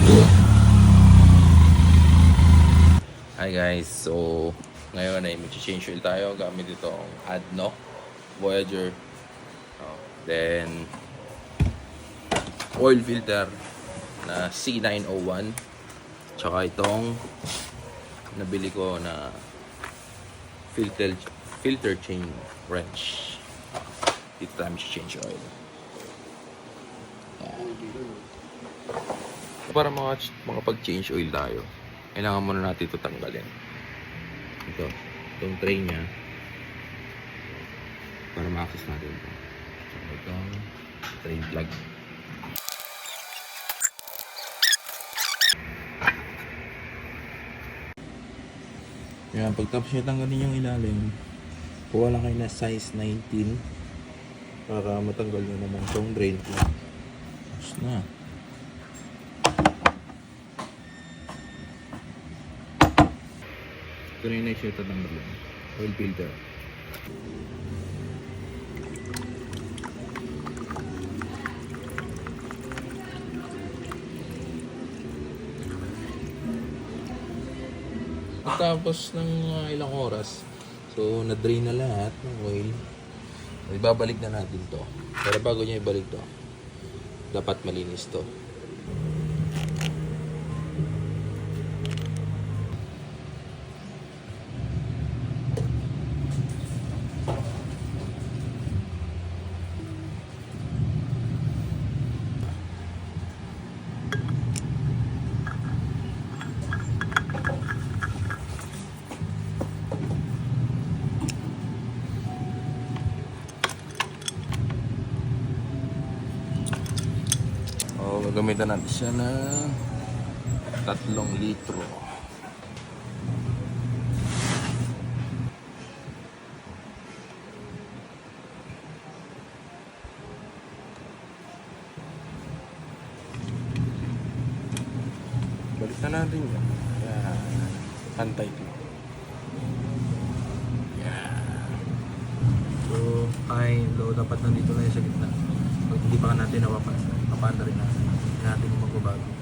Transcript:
Hi guys, so ngayon ay mag-change oil tayo gamit itong ADNOC Voyager. Then oil filter na C901, tsaka itong nabili ko na filter chain wrench. Dito tayo mag-change oil. Para makapag-change oil tayo, kailangan muna natin ito tanggalin. Itong tray nya para ma-access natin ito. Itong tray plug. Yan, pagtapos nyo tanggalin yung ilalim, kuha lang kayo na size 19 para matanggal nyo naman itong drain plug. Tapos na. Ito na yung next yung tatanggalin. Oil filter. Tapos ng ilang oras, so na-drain na lahat ng oil. Ibabalik na natin to. Pero bago niya ibalik to, dapat malinis to. Gagamitan natin siya ng 3 litro. Balik na natin yan. Yan. Pantay ko. Yan. So, low dapat nandito na yung sa gitna. Pag hindi pa natin napapan rin natin magbabago.